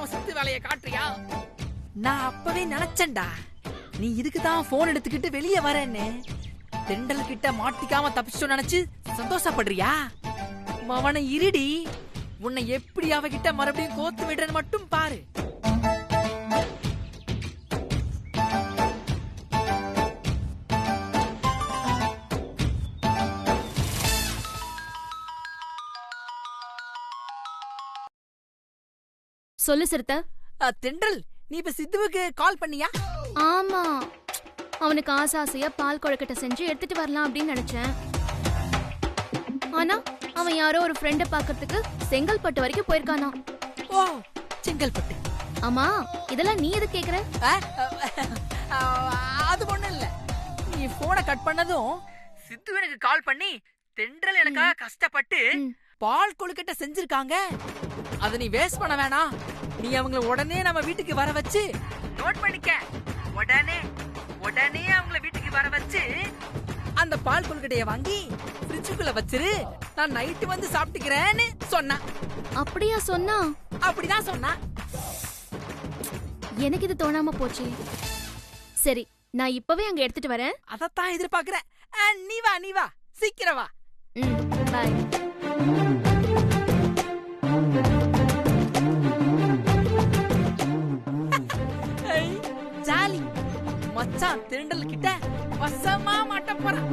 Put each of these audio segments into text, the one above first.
சித்து வேலையை காட்டுறியா? நான் அப்பவே நினைச்சேன்டா நீ இதுக்குதான் போன் எடுத்துக்கிட்டு வெளியே வரேன்னு. தெண்டல் கிட்ட மாட்டிக்காம தப்பிச்சோம் நினைச்சு சந்தோஷப்படுறியா? மவனை இருடி, உன்னை எப்படி அவகிட்ட மறுபடியும் கோத்து விடுறேன்னு மட்டும் பாரு. சொல்லு சிறுத்த. தென்றல், நீ இப்ப சித்துவுக்கு கால் பண்ணியா? ஆமா, அவனுக்கு ஆசாசையா பால் கொழுக்கட்டை செஞ்சு எடுத்துட்டு வரலாம் அப்படின்னு நினைச்சேன். ஆனா அவன் யாரோ ஒரு ஃப்ரெண்ட பாக்கிறதுக்கு செங்கல்பட்டு வரைக்கும் போயிருக்கானா. ஓ, செங்கல்பட்டு. ஆமா, இதெல்லாம் நீ எது கேக்குற? அது ஒண்ணும் இல்ல. நீ போனை கட் பண்ணதும் சித்து எனக்கு கால் பண்ணி தென்றல் எனக்காக கஷ்டப்பட்டு பால் கொழுக்கட்டை செஞ்சிருக்காங்க, அத நீ வேஸ்ட் பண்ண வேணாம், நீ அவங்கள உடனே நம்ம வீட்டுக்கு வர வச்சு, நோட் பண்ணிக்க, உடனே அவங்கள வீட்டுக்கு வர வச்சு அந்த பால் கொழுக்கட்டைய வாங்கி ஃப்ரிட்ஜுக்குள்ள வச்சிரு, நான் நைட்டு வந்து சாப்பிட்டுக்கிறேன்னு சொன்னா. அப்படியா சொன்னா? அப்படிதான் சொன்னா. எனக்கு இது தோணாம போச்சு. சரி, நான் இப்பவே அங்க எடுத்துட்டு வரேன். அதத்தான் எதிர்பார்க்கிறேன். நீ வா சீக்கிரம் வா. பாய். ஜாலி மச்சான் தெண்டல் கிட்ட வசமா மாட்ட போறான்.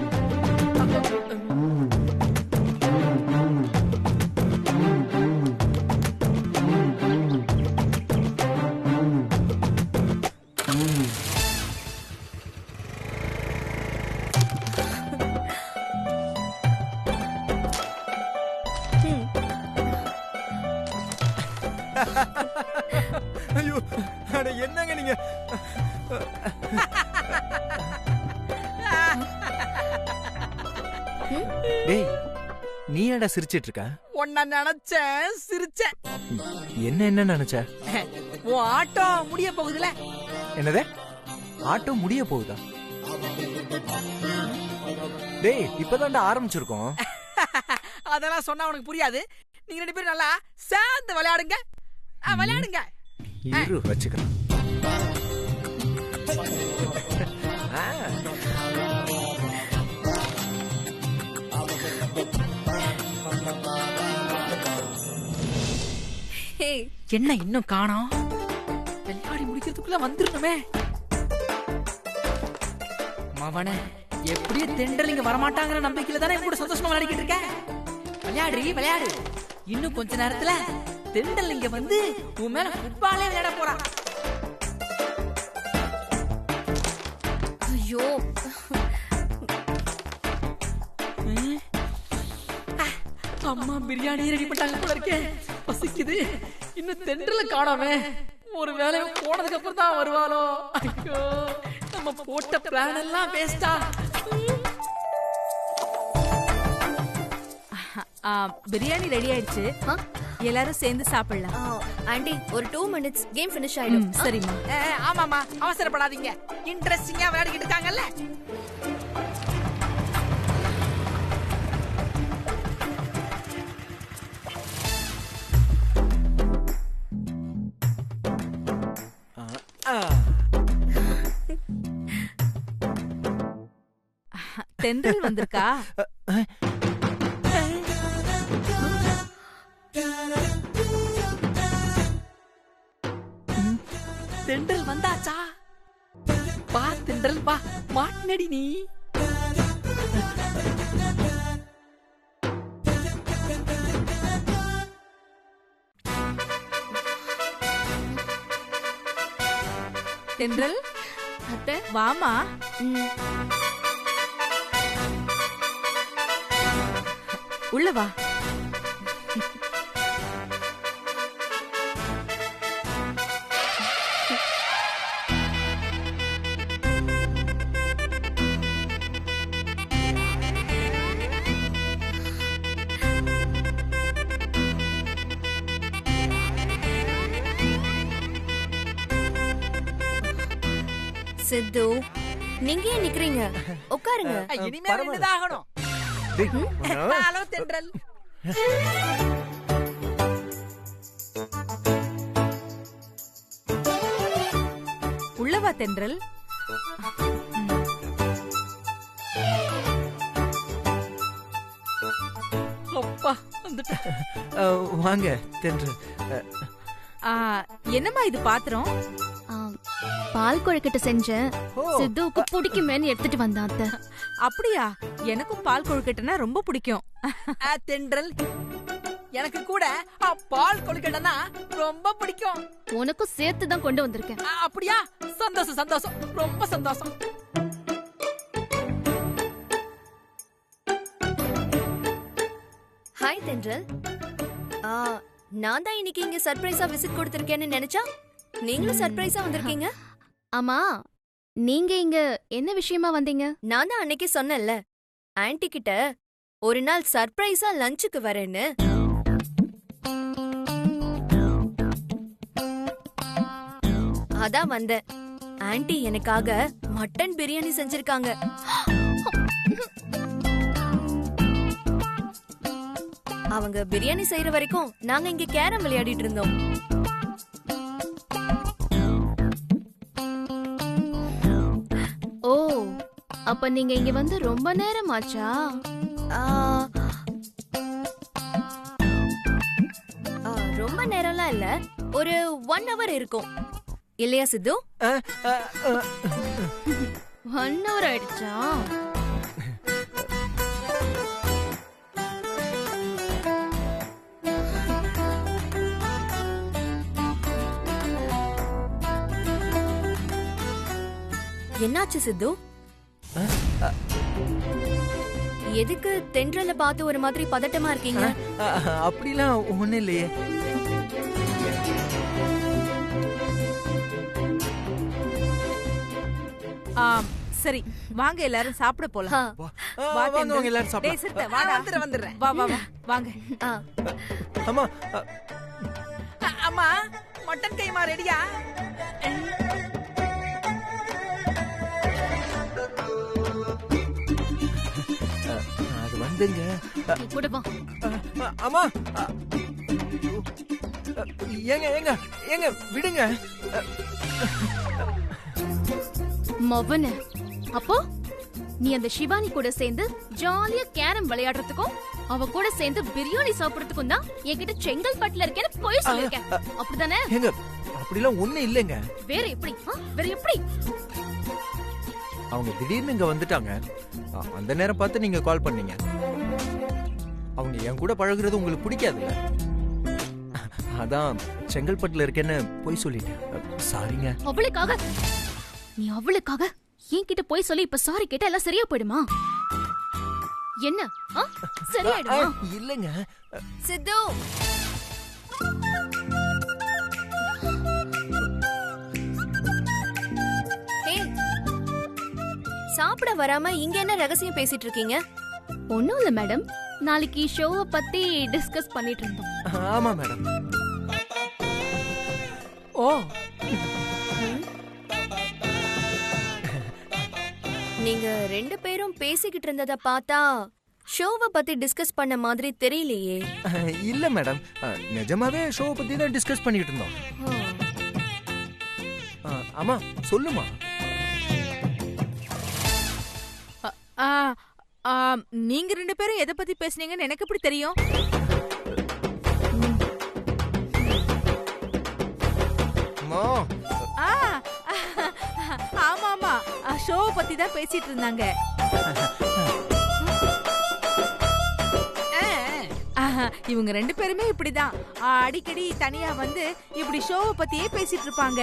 ஐயோ, அட என்னங்க நீங்க? டேய், நீ என்னடா சிரிச்சிட்டு இருக்க? உன்ன நினைச்சேன், சிரிச்சேன். என்ன நினைச்ச? உன் ஆட்டோ முடிய போகுதுல. என்னது? ஆட்டோ முடிய போகுதா? டேய், இப்பதான்டா ஆரம்பிச்சிருக்கோம். அதெல்லாம் சொன்னா உனக்கு புரியாது. நீங்க ரெண்டு பேரும் நல்லா சேர்ந்து விளையாடுங்க. விளையாடுங்க. இரு வச்சுக்கிறேன். என்ன இன்னும் காணோம்? விளையாடி முடிக்கிறதுக்குள்ள வந்துருணுமே. மவன எப்படியே தெண்டலிங்க வரமாட்டாங்கிற நம்பிக்கையில தானே கூட சந்தோஷமா விளையாடிக்கிட்டு இருக்க. விளையாடு. இன்னும் கொஞ்ச நேரத்துல தெண்டல் இங்க வந்து உன் மேல ஃபுட்பாலே விளையாட போறான். ஐயோ, அம்மா பிரியாணி ரெடி பண்ணிட்டாங்க போல இருக்கே. பசிக்குது. இன்னும் தெண்டல காணாமே. ஒரு வேலை போனதுக்கு அப்புறம் தான் வருவாளோ. ஐயோ, நம்ம போட்ட பிளான் எல்லாம் வேஸ்டா. பிரியாணி ரெடி ஆயிடுச்சு, எல்லாரும் சேர்ந்து சாப்பிடலாம். ஆண்டி, ஒரு 2 minutes கேம் finish ஆயிடும். சரிம்மா. ஆமாமா, அவசரப்படாதீங்க. இன்ட்ரெஸ்டிங்கா விளையாடிக்கிட்டு இருக்காங்கல்ல. தென்றல் வந்திருக்கா? தென்றல் வந்தாச்சா? வா தென்றல் வா, மாட்டினடி நீ. தென்றல் அத்தை, வாமா. உள்ள வா. சித்து, நீங்க ஏன் நிக்கிறீங்க? உட்காருங்க. இனிமே நின்னுதான் ஆகணும். ஹலோ தென்றல். வா தென்றல். அப்பா வந்துட்டேன். வாங்க தென்று. ஆ, என்னம்மா இது பாத்திரம்? ஆ, பால் கொழுக்கட்டை செஞ்சேன். ஓ. சித்துவுக்கு பிடிக்குமேன்னு எடுத்துட்டு வந்தான் அத்தை. அப்படியா? எனக்கும் பால் கொழுக்கட்டைனா ரொம்ப பிடிக்கும். தென்றல், எனக்கு கூட பால் கொழுக்கட்டைனா ரொம்ப பிடிக்கும். உனக்கும் சேர்த்து தான் கொண்டு வந்திருக்கேன். அப்படியா? சந்தோஷம் சந்தோஷம், ரொம்ப சந்தோஷம். ஹாய் தென்றல். நான் தான் இன்னைக்கு இங்க சர்ப்ரைஸா விசிட் கொடுத்திருக்கேன்னு நினைச்சா நீங்களும் சர்ப்ரைஸா வந்திருக்கீங்க. ஆமா, நீங்க இங்க என்ன விஷயமா வந்தீங்க? நான் தான் அன்னைக்கு சொன்னேன்ல, ஆன்ட்டி கிட்ட ஒரு நாள் சர்ப்ரைஸா லஞ்சுக்கு வரேன்னு. அதான் வந்தேன். ஆன்ட்டி எனக்காக மட்டன் பிரியாணி செஞ்சிருக்காங்க. அவங்க பிரியாணி செய்யற வரைக்கும் நாங்க இங்க கேரம் விளையாடிட்டு இருந்தோம். ஓ, அப்ப நீங்க இங்க வந்து ரொம்ப நேரம் ஆச்சா? ஆ, ரொம்ப நேரம்லாம் இல்ல, ஒரு 1 hour இருக்கும் இல்லையா சித்து? 1 hour ஆயிடுச்சா? என்னாச்சு சித்து? எதுக்கு தென்றல பார்த்து ஒரு மாதிரி பதட்டமா இருக்கீங்க? அப்படிலாம் ஒண்ணும் இல்லையே. சரி, வாங்க எல்லாரும் சாப்பிட போலாம். ஆ, வாங்க வாங்க எல்லாரும் டேய் சாப்பிடலாம். சிறுத்தை, வாடா. வந்துடுறேன். வா வா வா, வாங்க. ஆ. அம்மா அம்மா, மட்டன் கைமா ரெடியா? அது வந்துங்க. நீ கூட வா. அம்மா ஏங்க ஏங்க ஏங்க விடுங்க. மவன, அப்போ நீ அந்த சிவானி கூட சேர்ந்து ஜாலியா கேரம் விளையாடுறதுக்கும் அவ கூட சேர்ந்து பிரியாணி சாப்பிடுறதுக்கும் தான் என்கிட்ட செங்கல்பட்டுல இருக்கேன்னு போய் சொல்லிருக்கேன். அப்படிதானே? ஏங்க அப்படிலாம் ஒண்ணும் இல்லைங்க. வேற எப்படி? வேற எப்படி? அவங்க திடீர்னு இங்க வந்துட்டாங்க. அந்த நேரம் பார்த்து நீங்க கால் பண்ணீங்க. அவங்க என் கூட பழகுறது உங்களுக்கு பிடிக்காதுல்ல, அதான் செங்கல்பட்டுல இருக்கேன்னு போய் சொல்லிட்டேன். சாரிங்க. அவளுக்காக நீ அவளுக்காக என்கிட்ட போய் சொல்லி இப்ப சாரி கேட்டா எல்லாம் சரியா போயிடுமா? என்ன சரியாயிடுமா? இல்லைங்க. சித்து, ஏய், சாப்பிட வராம இங்க என்ன ரகசியம் பேசிட்டு இருக்கீங்க? ஒண்ணும் இல்ல மேடம், நாளைக்கு ஷோவை பத்தி டிஸ்கஸ் பண்ணிட்டு இருந்தோம். ஆமா மேடம். ஓ, நீங்க 2 பேரும் பேசிக்கிட்டு இருந்தத பார்த்தா ஷோவை பத்தி டிஸ்கஸ் பண்ண மாதிரி தெரியலையே. இல்ல மேடம், நிஜமாவே ஷோ பத்தி தான் டிஸ்கஸ் பண்ணிட்டு இருந்தோம். ஆமா சொல்லுமா. நீங்க 2 பேரும் எதை பத்தி பேசுனீங்கன்னு எனக்கு எப்படி தெரியும்? ஆ, ஆமா ஆமா, ஷோவை பத்தி தான் பேசிட்டு இருந்தாங்க. இவங்க 2 பேருமே இப்படிதான் அடிக்கடி தனியா வந்து இப்படி ஷோவை பத்தியே பேசிட்டு இருப்பாங்க.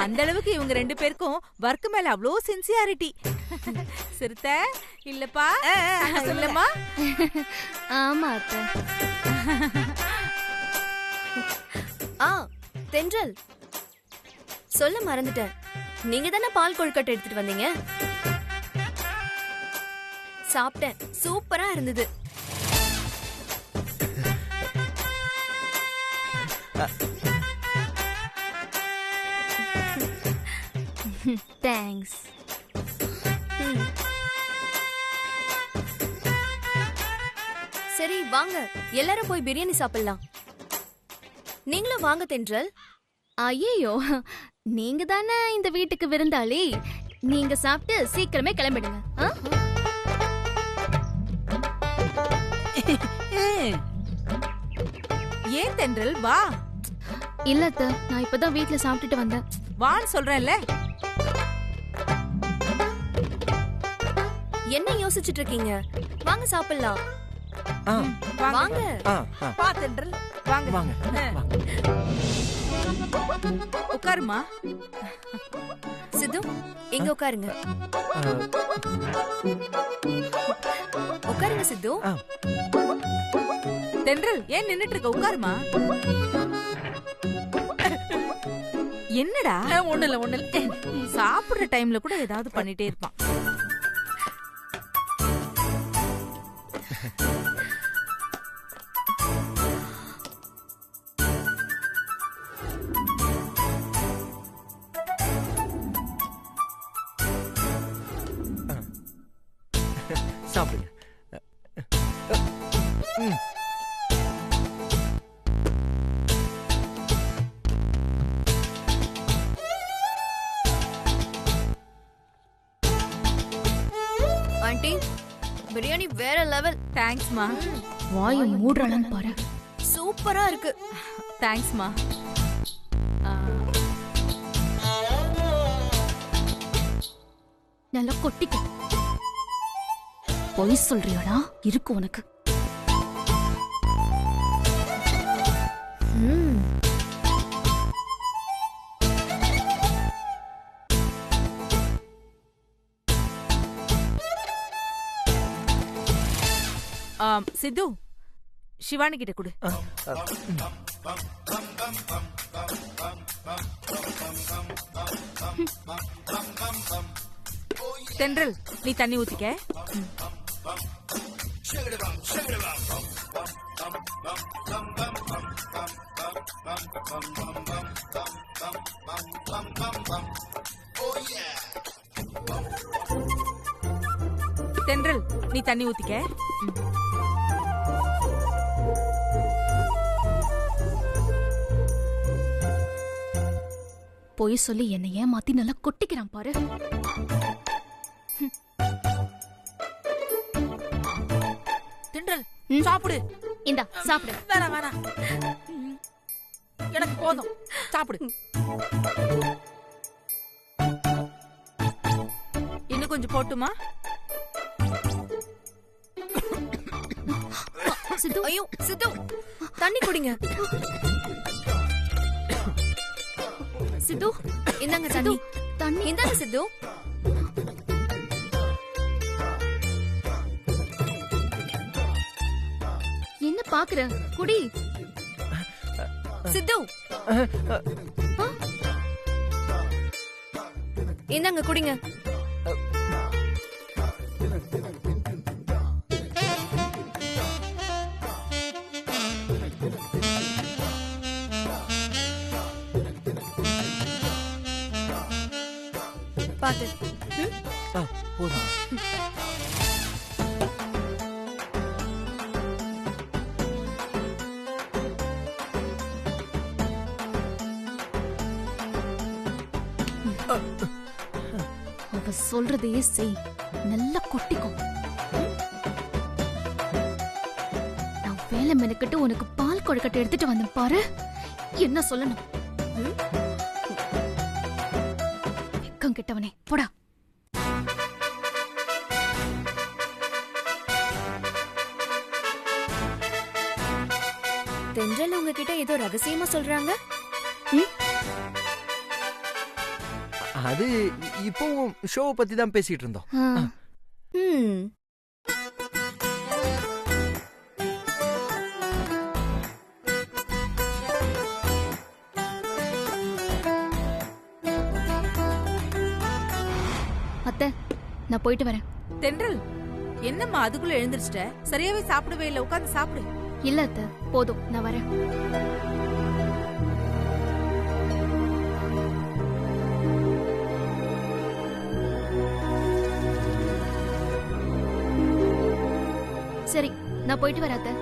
அந்த அளவுக்கு இவங்க 2 பேருக்கும் ஒர்க் மேல அவ்வளோ சின்சியாரிட்டி. சிறுத்தை இல்லப்பா, இல்லம்மா. ஆமா அத்தை. தென்றல், சொல்ல மறந்துட்டேன். நீங்க தானே பால் கொழுக்கட்டை எடுத்துட்டு வந்தீங்க? சாப்பிட்டேன், சூப்பரா இருந்தது. தேங்க்ஸ். சரி வாங்க, எல்லாரும் போய் பிரியாணி சாப்பிடலாம். நீங்களும் வாங்க தென்றல். ஐயோ, நீங்க தானே இந்த வீட்டுக்கு விருந்தாளி. நீங்க சாப்பிட்டு சீக்கிரமே கிளம்பிடுங்க. ஆ? ஏன் தென்றல் வா. இல்ல அத்தை, நான் இப்பதான் வீட்ல சாப்பிட்டுட்டு வந்தேன். வான்னு சொல்றேன்ல. என்ன யோசிச்சுட்டு இருக்கீங்க? வாங்க சாப்பிடலாம். ஆ, வாங்க. ஆ, ஆ. வா தென்றல் வாங்க. வாங்க வாங்க. உட்காருமா. சித்து இங்க உட்காருங்க. ஆ, உட்காருங்க சித்து. ஆ. தென்றல் ஏன் நின்னுட்டு இருக்க? உட்காருமா. என்னடா? ஒண்ணு இல்ல. சாப்பிடுற டைம்ல கூட ஏதாவது பண்ணிட்டே இருப்பான். சாப்பிடுங்க. ம். ஆண்டி, பிரியாணி வேற லெவல். தேங்க்ஸ்மா. வாயை மூடுறாளான்னு பாரு. சூப்பரா இருக்கு. தேங்க்ஸ்மா. நல்லா கொட்டிக்க. பொய் சொல்றியாடா? இருக்கு உனக்கு. ம். சித்து, சிவானி கிட்ட கொடு. ஆ, ஆ, ம். தென்றல் நீ தண்ணி ஊத்திக்க. தென்றல் நீ தண்ணி ஊத்திக்க. பொய் சொல்லி என்னை ஏமாத்தி நல்லா கொட்டிக்கிறான் பாரு. தென்றல் ம். சாப்பிடு. இந்தா சாப்பிடு. வேணாம். எனக்கு போதும். சாப்பிடு. இன்னும் கொஞ்சம் போட்டுமா? சித்து, ஐயோ சித்து, தண்ணி குடிங்க. சித்து, இந்தாங்க சித்து, தண்ணி. தண்ணி. இந்தாங்க சித்து. என்ன பாக்குற? குடி. சித்து, இந்தாங்க குடிங்க. பாத்து. ம்? ஆ, போதும். அவ சொல்றதையே செய். நல்லா கொட்டிக்கும். நான் வேலை மெனக்கிட்டு உனக்கு பால் கொழுக்கட்டை எடுத்துட்டு வந்தேன் பாரு. என்ன சொல்லணும்? வெக்கம் கெட்டவனே, போடா. தென்றல் உங்ககிட்ட ஏதோ ரகசியமா சொல்றாங்க. அது இப்பவும் ஷோவை பத்தி தான் பேசிட்டு இருந்தோம். ஆ. ம். அத்தை, நான் போயிட்டு வரேன். தென்றல் என்னம்மா அதுக்குள்ள எழுந்திருச்சிட்ட? சரியாவே சாப்பிடவே இல்ல. உட்கார்ந்து சாப்பிடு. இல்ல அத்தை, போதும், நான் வரேன். சரி, நான் போயிட்டு வரேன் அத்தை.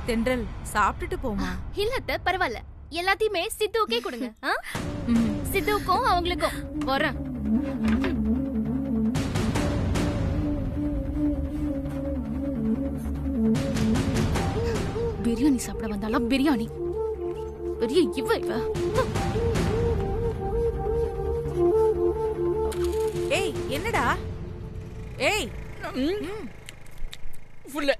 தென்றல் சாப்பிட்டுட்டு போமா. இல்ல அத்தை, பரவாயில்ல. எல்லாத்தையுமே சித்துவுக்கே கொடுங்க. சித்துவுக்கும் அவங்களுக்கும் வரேன். பிரியாணி சாப்பிட வந்தாலும் பிரியாணி பெரிய இவ. ஏய் என்னடா? ஏய் ஃபுல்லு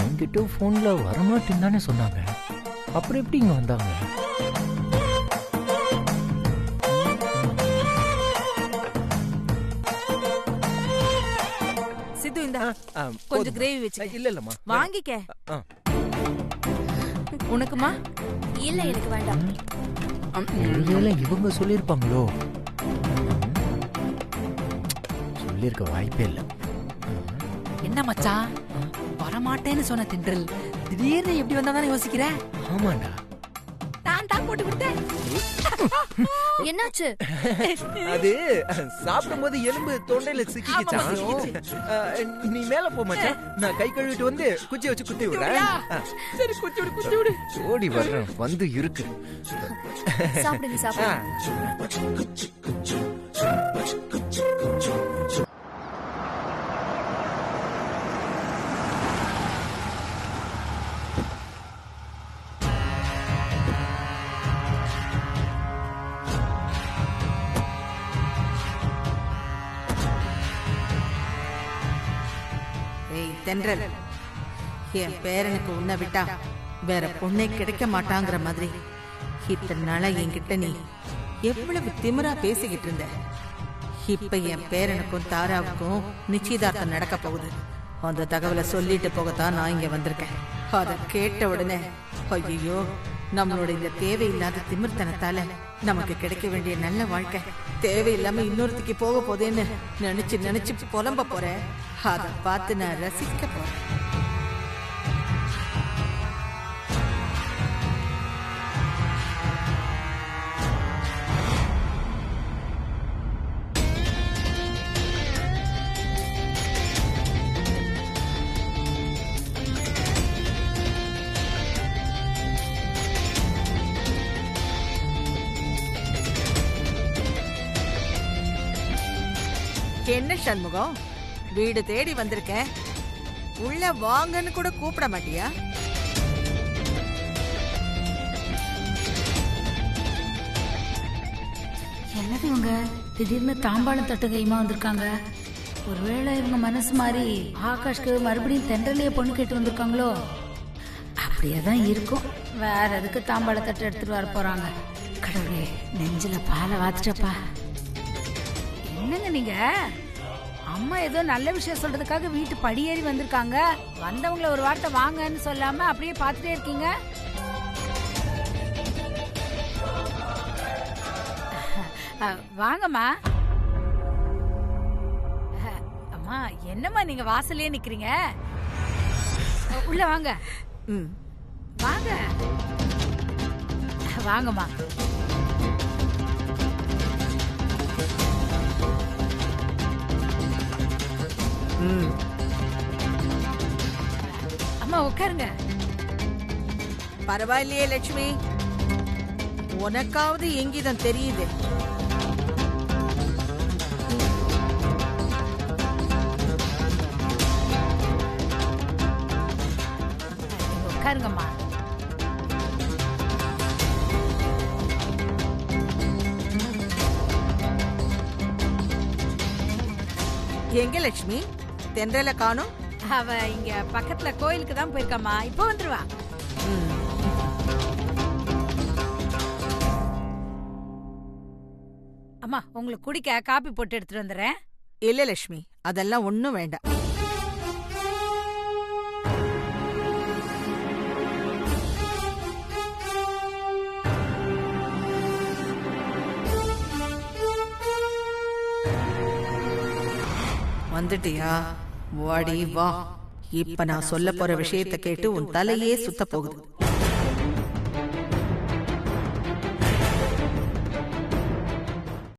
என்கிட்ட போன்ல வரமாட்டேன்னு தானே சொன்னாங்க. அப்புறம் எப்படி இங்க வந்தாங்க? சித்து இந்த கொஞ்சம் கிரேவி வச்சு. இல்ல இல்லம்மா, வாங்கிக்க. உனக்குமா? இல்ல எனக்கு வேண்டாம். ஒருவேளை இவங்க சொல்லியிருப்பாங்களோ? சொல்லியிருக்க வாய்ப்பே இல்லை. என்ன மச்சான், வரமாட்டேன்னு சொன்ன தென்றல் திடீர்னு எப்படி வந்தாதானே யோசிக்கிற? ஆமாண்டா, நான் தான் போட்டு கொடுத்தேன். என்னாச்சு? அது சாப்பிடும்போது எலும்பு தொண்டையில சிக்கிச்சான். நீ மேல போ மச்சான், நான் கை கழுவிட்டு வந்து குச்சி வச்சு குத்தி விடுறேன். சரி குச்சி விடு குச்சி விடு. ஓடி வர்றேன், வந்து இருக்கு. சாப்பிடுங்க சாப்பிடுங்க. ஏய் தென்றல், என் பேரனுக்கு உன்னை விட்டா வேற பொண்ணே கிடைக்க மாட்டாங்கிற மாதிரி இத்தனை நாளா என்கிட்ட நீ எவ்வளவு திமிரா பேசிக்கிட்டு இருந்த. இப்ப என் பேரனுக்கும் தாராவுக்கும் நிச்சயதார்த்தம் நடக்க போகுது. அந்த தகவலை சொல்லிட்டு போகத்தான் நான் இங்க வந்திருக்கேன். அதை கேட்ட உடனே ஐயோ, நம்மளோட இந்த தேவையில்லாத திமிர்த்தனத்தால நமக்கு கிடைக்க வேண்டிய நல்ல வாழ்க்கை தேவையில்லாம இன்னொருத்திக்கு போக போதேன்னு நினைச்சு நினைச்சு புலம்ப போறேன். அதை பார்த்து நான் ரசிக்க போறேன். என்ன சண்முகம், வீடு தேடி வந்திருக்கேன், உள்ள வாங்கன்னு கூட கூப்பிட மாட்டியா? என்னது இவங்க திடீர்னு தாம்பாளம் தட்டு கைமா வந்திருக்காங்க? ஒருவேளை இவங்க மனசு மாறி ஆகாஷ்க்கு மறுபடியும் தென்றலையே பொண்ணு கேட்டு வந்திருக்காங்களோ? அப்படியே தான் இருக்கும். வேற எதுக்கு தாம்பாள தட்டு எடுத்துட்டு வர போறாங்க? கடவுளே, நெஞ்சில பாலை வாத்துட்டப்பா. என்னங்க நீங்க, அம்மா ஏதோ நல்ல விஷயம் சொல்றதுக்காக வீட்டு படியேறி வந்திருக்காங்க, வந்தவங்கள ஒரு வார்த்தை வாங்கன்னு சொல்லாம அப்படியே பார்த்துட்டே இருக்கீங்க. வாங்கம்மா. அம்மா என்னம்மா நீங்க வாசல்லே நிக்கிறீங்க? உள்ள வாங்க. வாங்க வாங்கம்மா. அம்மா உட்காருங்க. பரவாயில்லையே லட்சுமி, உனக்காவது எங்கிதம் தெரியுது. உட்காருங்கம்மா. எங்க லட்சுமி, தென்றல காணோம்? அவ இங்க பக்கத்துல கோயிலுக்கு தான் போயிருக்காமா, இப்ப வந்துருவா. அம்மா உங்களுக்கு குடிக்க காப்பி போட்டு எடுத்துட்டு வந்துடுறேன். இல்ல லட்சுமி, அதெல்லாம் ஒண்ணும் வேண்டாம். வந்துட்டியா? வாடி வா. இப்ப நான் சொல்ல போற விஷயத்தை கேட்டு உன் தலையே சுத்த போகுது.